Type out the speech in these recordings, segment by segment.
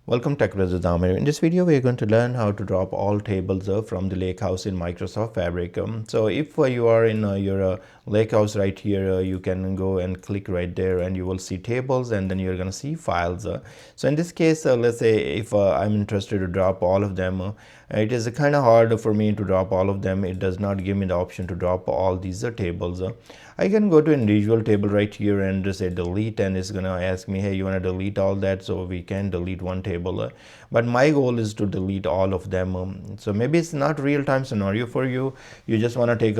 Welcome Tech Wizards Amir. In this video, we are going to learn how to drop all tables from the Lakehouse in Microsoft Fabric. So if you are in your Lakehouse right here, you can go and click right there and you will see tables, and then you're going to see files. So in this case, let's say if I'm interested to drop all of them, it is kind of hard for me to drop all of them. It does not give me the option to drop all these tables. I can go to individual table right here and just say delete, and it's gonna ask me, hey, you want to delete all that? So we can delete one table, but my goal is to delete all of them. So maybe it's not real-time scenario for you. You just want to take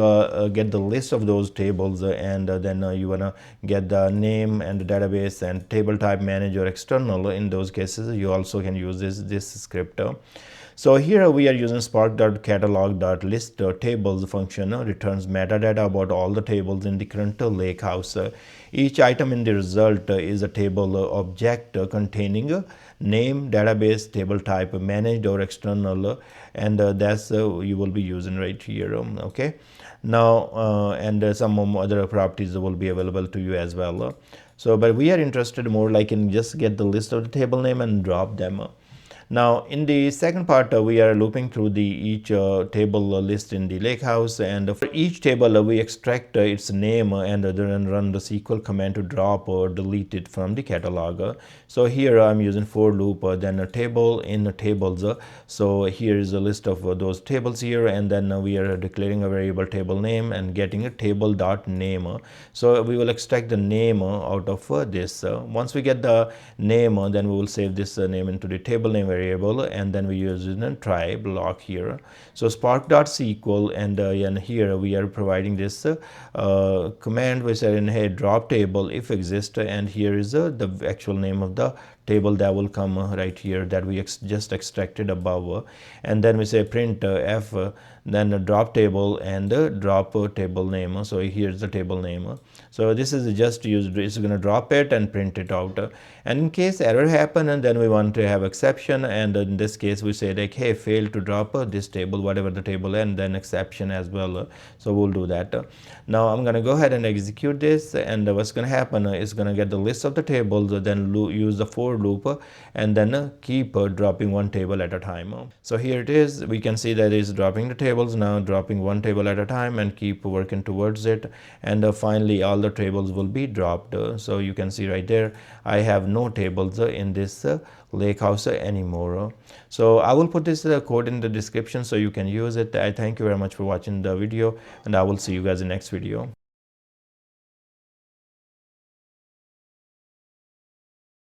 get the list of those tables, and then you want to get the name and the database and table type manager external. In those cases, you also can use this script. So here we are using spark.catalog.list tables function returns metadata about all the tables in the current lakehouse. Each item in the result is a table object containing name, database, table type, managed or external, and that's you will be using right here. Okay, now and some other properties will be available to you as well. So but we are interested more like in just get the list of the table name and drop them. Now in the second part, we are looping through the each table list in the lakehouse, and for each table we extract its name and then run the SQL command to drop or delete it from the catalog. So here I'm using for loop, then a table in the tables. So here is a list of those tables here, and then we are declaring a variable table name and getting a table dot name. So we will extract the name out of this. Once we get the name, then we will save this name into the table name variable, and then we use it in try block here. So spark.sql, and here we are providing this command which said in hey drop table if exist, and here is the actual name of the table that will come right here that we just extracted above, and then we say print f, then a drop table and drop table name. So here's the table name. So this is just used, it's going to drop it and print it out, and in case error happen, and then we want to have exception, and in this case we say like hey failed to drop this table, whatever the table, and then exception as well. So we'll do that. Now I'm going to go ahead and execute this, and what's going to happen is going to get the list of the tables, then use the for loop, and then keep dropping one table at a time. So here it is, we can see that it's dropping the tables now, dropping one table at a time, and keep working towards it, and finally all the tables will be dropped. So you can see right there I have no tables in this lakehouse anymore. So I will put this code in the description so you can use it. I thank you very much for watching the video, and I will see you guys in the next video.